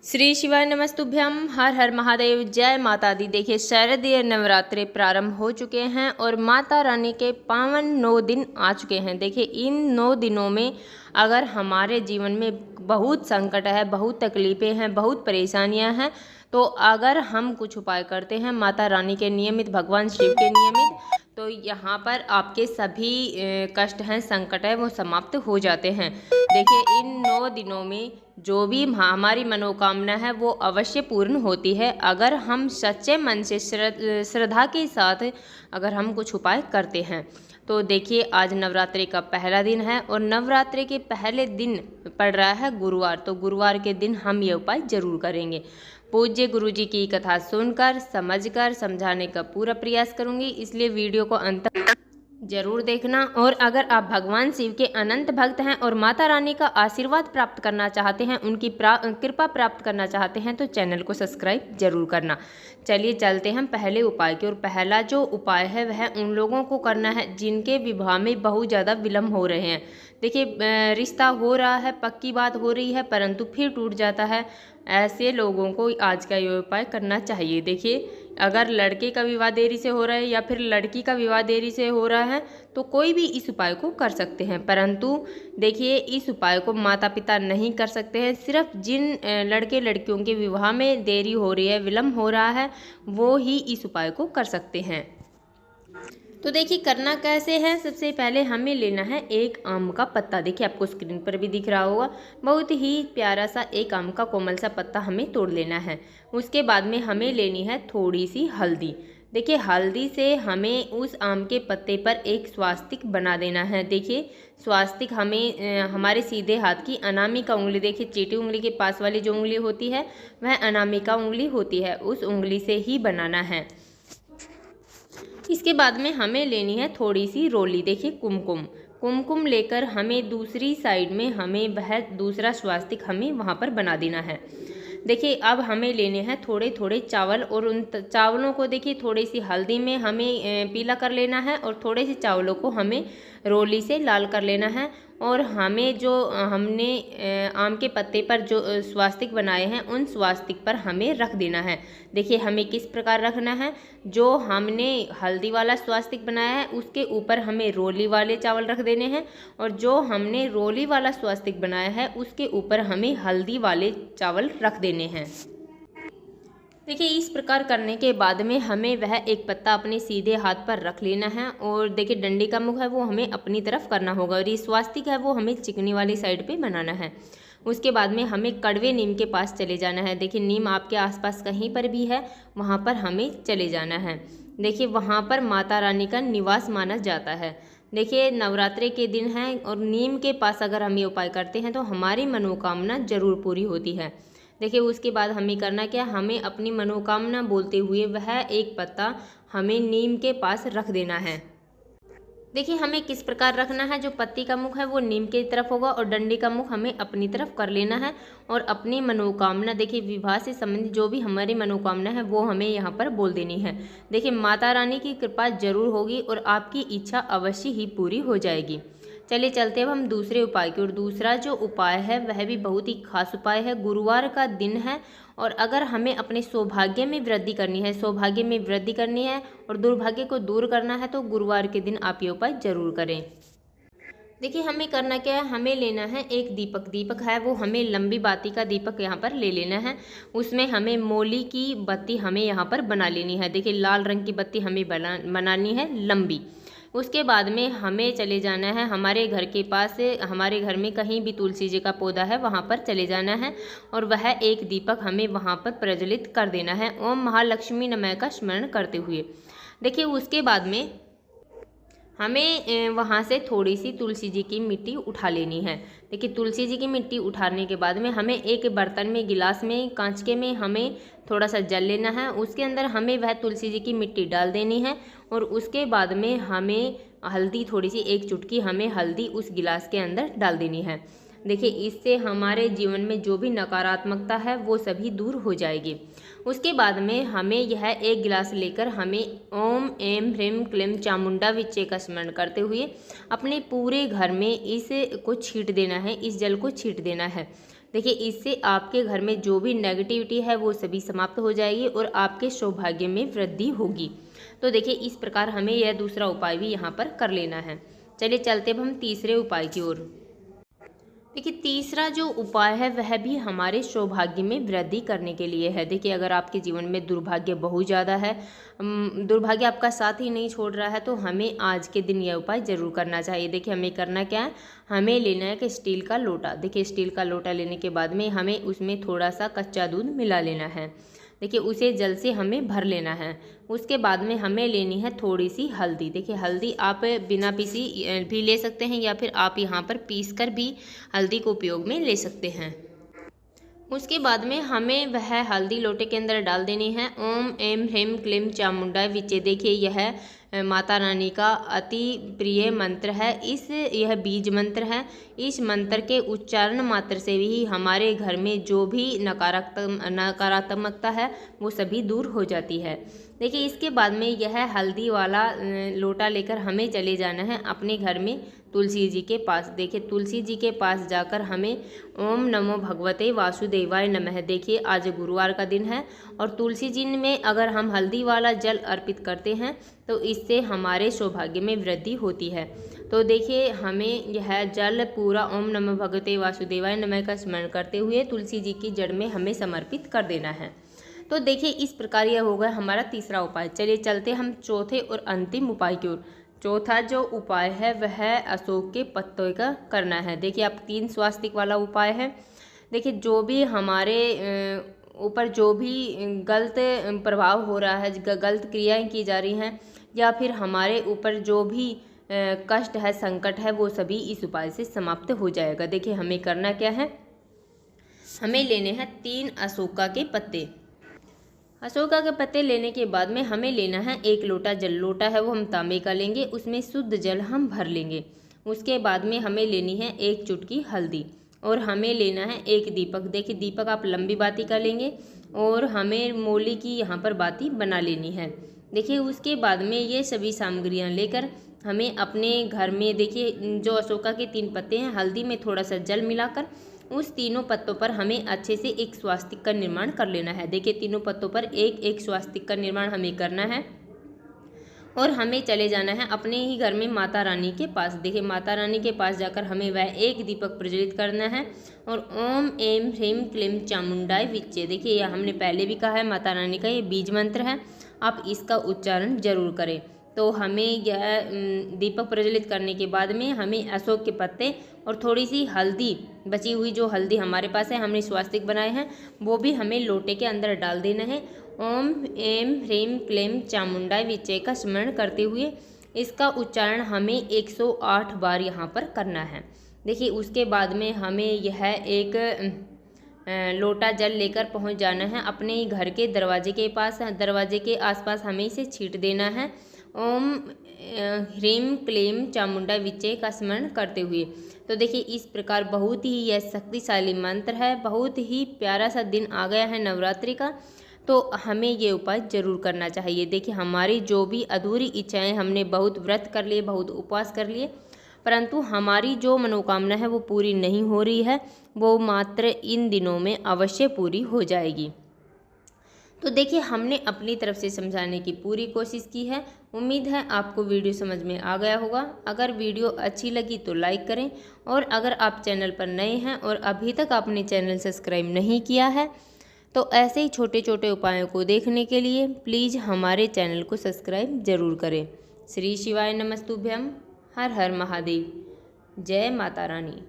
श्री शिवाय नमस्तुभ्यम। हर हर महादेव। जय माता दी। देखिए शारदीय नवरात्रे प्रारंभ हो चुके हैं और माता रानी के पावन 9 दिन आ चुके हैं। देखिए इन 9 दिनों में अगर हमारे जीवन में बहुत संकट है, बहुत तकलीफ़ें हैं, बहुत परेशानियां हैं, तो अगर हम कुछ उपाय करते हैं माता रानी के नियमित, भगवान शिव के नियमित, तो यहाँ पर आपके सभी कष्ट हैं, संकट है, वो समाप्त हो जाते हैं। देखिए इन 9 दिनों में जो भी हमारी मनोकामना है वो अवश्य पूर्ण होती है, अगर हम सच्चे मन से श्रद्धा के साथ अगर हम कुछ उपाय करते हैं। तो देखिए आज नवरात्रि का पहला दिन है और नवरात्रि के पहले दिन पड़ रहा है गुरुवार, तो गुरुवार के दिन हम ये उपाय जरूर करेंगे। पूज्य गुरुजी की कथा सुनकर, समझकर, समझाने का पूरा प्रयास करूंगी, इसलिए वीडियो को अंत तक जरूर देखना। और अगर आप भगवान शिव के अनंत भक्त हैं और माता रानी का आशीर्वाद प्राप्त करना चाहते हैं, उनकी कृपा प्राप्त करना चाहते हैं, तो चैनल को सब्सक्राइब जरूर करना। चलिए चलते हम पहले उपाय की ओर। पहला जो उपाय है वह उन लोगों को करना है जिनके विवाह में बहुत ज़्यादा विलम्ब हो रहे हैं। देखिए रिश्ता हो रहा है, पक्की बात हो रही है, परंतु फिर टूट जाता है। ऐसे लोगों को आज का ये उपाय करना चाहिए। देखिए अगर लड़के का विवाह देरी से हो रहा है या फिर लड़की का विवाह देरी से हो रहा है तो कोई भी इस उपाय को कर सकते हैं, परंतु देखिए इस उपाय को माता पिता नहीं कर सकते हैं। सिर्फ जिन लड़के लड़कियों के विवाह में देरी हो रही है, विलम्ब हो रहा है, वो ही इस उपाय को कर सकते हैं। तो देखिए करना कैसे है। सबसे पहले हमें लेना है एक आम का पत्ता। देखिए आपको स्क्रीन पर भी दिख रहा होगा, बहुत ही प्यारा सा एक आम का कोमल सा पत्ता हमें तोड़ लेना है। उसके बाद में हमें लेनी है थोड़ी सी हल्दी। देखिए हल्दी से हमें उस आम के पत्ते पर एक स्वास्तिक बना देना है। देखिए स्वास्तिक हमें हमारे सीधे हाथ की अनामिका उंगली, देखिए चीटी उंगली के पास वाली जो उंगली होती है वह अनामिका उंगली होती है, उस उंगली से ही बनाना है। इसके बाद में हमें लेनी है थोड़ी सी रोली। देखिए कुमकुम, कुमकुम लेकर हमें दूसरी साइड में हमें वह दूसरा स्वास्तिक हमें वहाँ पर बना देना है। देखिए अब हमें लेने हैं थोड़े थोड़े चावल और उन चावलों को देखिए थोड़ी सी हल्दी में हमें पीला कर लेना है और थोड़े से चावलों को हमें रोली से लाल कर लेना है। और हमें जो हमने आम के पत्ते पर जो स्वास्तिक बनाए हैं उन स्वास्तिक पर हमें रख देना है। देखिए हमें किस प्रकार रखना है, जो हमने हल्दी वाला स्वास्तिक बनाया है उसके ऊपर हमें रोली वाले चावल रख देने हैं और जो हमने रोली वाला स्वास्तिक बनाया है उसके ऊपर हमें हल्दी वाले चावल रख देने हैं। देखिए इस प्रकार करने के बाद में हमें वह एक पत्ता अपने सीधे हाथ पर रख लेना है और देखिए डंडी का मुख है वो हमें अपनी तरफ करना होगा और ये स्वास्तिक है वो हमें चिकनी वाली साइड पे बनाना है। उसके बाद में हमें कड़वे नीम के पास चले जाना है। देखिए नीम आपके आसपास कहीं पर भी है वहाँ पर हमें चले जाना है। देखिए वहाँ पर माता रानी का निवास माना जाता है। देखिए नवरात्रि के दिन हैं और नीम के पास अगर हम ये उपाय करते हैं तो हमारी मनोकामना जरूर पूरी होती है। देखिए उसके बाद हमें करना क्या, हमें अपनी मनोकामना बोलते हुए वह एक पत्ता हमें नीम के पास रख देना है। देखिए हमें किस प्रकार रखना है, जो पत्ती का मुख है वो नीम की तरफ होगा और डंडी का मुख हमें अपनी तरफ कर लेना है और अपनी मनोकामना, देखिए विवाह से संबंधित जो भी हमारी मनोकामना है वो हमें यहाँ पर बोल देनी है। देखिए माता रानी की कृपा जरूर होगी और आपकी इच्छा अवश्य ही पूरी हो जाएगी। चलिए चलते अब हम दूसरे उपाय की ओर। दूसरा जो उपाय है वह भी बहुत ही खास उपाय है। गुरुवार का दिन है और अगर हमें अपने सौभाग्य में वृद्धि करनी है, सौभाग्य में वृद्धि करनी है और दुर्भाग्य को दूर करना है तो गुरुवार के दिन आप ये उपाय जरूर करें। देखिए हमें करना क्या है, हमें लेना है एक दीपक। दीपक है वो हमें लंबी बाती का दीपक यहाँ पर ले लेना है। उसमें हमें मोली की बत्ती हमें यहाँ पर बना लेनी है। देखिए लाल रंग की बत्ती हमें बनानी है लंबी। उसके बाद में हमें चले जाना है हमारे घर के पास, हमारे घर में कहीं भी तुलसी जी का पौधा है वहाँ पर चले जाना है और वह एक दीपक हमें वहाँ पर प्रज्वलित कर देना है ओम महालक्ष्मी नमः का स्मरण करते हुए। देखिए उसके बाद में हमें वहाँ से थोड़ी सी तुलसी जी की मिट्टी उठा लेनी है। देखिए तुलसी जी की मिट्टी उठाने के बाद में हमें एक बर्तन में, गिलास में, कांच के में हमें थोड़ा सा जल लेना है। उसके अंदर हमें वह तुलसी जी की मिट्टी डाल देनी है और उसके बाद में हमें हल्दी, थोड़ी सी एक चुटकी हमें हल्दी उस गिलास के अंदर डाल देनी है। देखिए इससे हमारे जीवन में जो भी नकारात्मकता है वो सभी दूर हो जाएगी। उसके बाद में हमें यह एक गिलास लेकर हमें ओम ऐं ह्रीं क्लीं चामुंडा विच्चे का स्मरण करते हुए अपने पूरे घर में इस को छींट देना है, इस जल को छींट देना है। देखिए इससे आपके घर में जो भी नेगेटिविटी है वो सभी समाप्त हो जाएगी और आपके सौभाग्य में वृद्धि होगी। तो देखिए इस प्रकार हमें यह दूसरा उपाय भी यहाँ पर कर लेना है। चलिए चलते अब हम तीसरे उपाय की ओर। देखिए तीसरा जो उपाय है वह भी हमारे सौभाग्य में वृद्धि करने के लिए है। देखिए अगर आपके जीवन में दुर्भाग्य बहुत ज़्यादा है, दुर्भाग्य आपका साथ ही नहीं छोड़ रहा है, तो हमें आज के दिन यह उपाय ज़रूर करना चाहिए। देखिए हमें करना क्या है, हमें लेना है कि स्टील का लोटा। देखिए स्टील का लोटा लेने के बाद में हमें उसमें थोड़ा सा कच्चा दूध मिला लेना है। देखिए उसे जल से हमें भर लेना है। उसके बाद में हमें लेनी है थोड़ी सी हल्दी। देखिए हल्दी आप बिना पीसी भी ले सकते हैं या फिर आप यहाँ पर पीस कर भी हल्दी को उपयोग में ले सकते हैं। उसके बाद में हमें वह हल्दी लोटे के अंदर डाल देनी है। ओम एम ह्रीम क्लीम चामुंडाय विचे। देखिए यह माता रानी का अति प्रिय मंत्र है। यह बीज मंत्र है। इस मंत्र के उच्चारण मात्र से भी हमारे घर में जो भी नकारात्मकता है वो सभी दूर हो जाती है। देखिए इसके बाद में यह हल्दी वाला लोटा लेकर हमें चले जाना है अपने घर में तुलसी जी के पास। देखिए तुलसी जी के पास जाकर हमें ओम नमो भगवते वासुदेवाय नमः। देखिए आज गुरुवार का दिन है और तुलसी जी में अगर हम हल्दी वाला जल अर्पित करते हैं तो इससे हमारे सौभाग्य में वृद्धि होती है। तो देखिए हमें यह जल पूरा ओम नमो भगवते वासुदेवाय नमः का स्मरण करते हुए तुलसी जी की जड़ में हमें समर्पित कर देना है। तो देखिए इस प्रकार यह हो गया हमारा तीसरा उपाय। चलिए चलते हम चौथे और अंतिम उपाय की ओर। चौथा जो उपाय है वह अशोक के पत्तों का करना है। देखिए आप 3 स्वास्तिक वाला उपाय है। देखिए जो भी हमारे ऊपर जो भी गलत प्रभाव हो रहा है, गलत क्रियाएं की जा रही हैं या फिर हमारे ऊपर जो भी कष्ट है, संकट है, वो सभी इस उपाय से समाप्त हो जाएगा। देखिए हमें करना क्या है, हमें लेने हैं 3 अशोका के पत्ते। अशोका के पत्ते लेने के बाद में हमें लेना है 1 लोटा जल। लोटा है वो हम तांबे का लेंगे, उसमें शुद्ध जल हम भर लेंगे। उसके बाद में हमें लेनी है 1 चुटकी हल्दी और हमें लेना है 1 दीपक। देखिए दीपक आप लंबी बाती का लेंगे और हमें मोली की यहाँ पर बाती बना लेनी है। देखिए उसके बाद में ये सभी सामग्रियाँ लेकर हमें अपने घर में, देखिए जो अशोका के 3 पत्ते हैं, हल्दी में थोड़ा सा जल मिलाकर उस तीनों पत्तों पर हमें अच्छे से एक स्वास्तिक का निर्माण कर लेना है। देखिए तीनों पत्तों पर एक एक स्वास्तिक का निर्माण हमें करना है और हमें चले जाना है अपने ही घर में माता रानी के पास। देखिए माता रानी के पास जाकर हमें वह 1 दीपक प्रज्वलित करना है और ओम एम ह्रीम क्लीम चामुंडाय विचे। देखिए यह हमने पहले भी कहा है, माता रानी का ये बीज मंत्र है, आप इसका उच्चारण जरूर करें। तो हमें यह दीपक प्रज्वलित करने के बाद में हमें अशोक के पत्ते और थोड़ी सी हल्दी, बची हुई जो हल्दी हमारे पास है, हमने स्वास्तिक बनाए हैं, वो भी हमें लोटे के अंदर डाल देना है। ओम एम ह्रीम क्लीम चामुंडाय विचे का स्मरण करते हुए इसका उच्चारण हमें 108 बार यहाँ पर करना है। देखिए उसके बाद में हमें यह एक लोटा जल लेकर पहुँच जाना है अपने ही घर के दरवाजे के पास। दरवाजे के आसपास हमें इसे छींट देना है ओम ह्रीम क्लीम चामुंडा विचे का स्मरण करते हुए। तो देखिए इस प्रकार बहुत ही यह शक्तिशाली मंत्र है। बहुत ही प्यारा सा दिन आ गया है नवरात्रि का, तो हमें ये उपाय जरूर करना चाहिए। देखिए हमारी जो भी अधूरी इच्छाएं, हमने बहुत व्रत कर लिए, बहुत उपवास कर लिए, परंतु हमारी जो मनोकामना है वो पूरी नहीं हो रही है, वो मात्र इन दिनों में अवश्य पूरी हो जाएगी। तो देखिए हमने अपनी तरफ से समझाने की पूरी कोशिश की है। उम्मीद है आपको वीडियो समझ में आ गया होगा। अगर वीडियो अच्छी लगी तो लाइक करें और अगर आप चैनल पर नए हैं और अभी तक आपने चैनल सब्सक्राइब नहीं किया है तो ऐसे ही छोटे छोटे उपायों को देखने के लिए प्लीज़ हमारे चैनल को सब्सक्राइब जरूर करें। श्री शिवाय नमस्तुभ्यम। हर हर महादेव। जय माता रानी।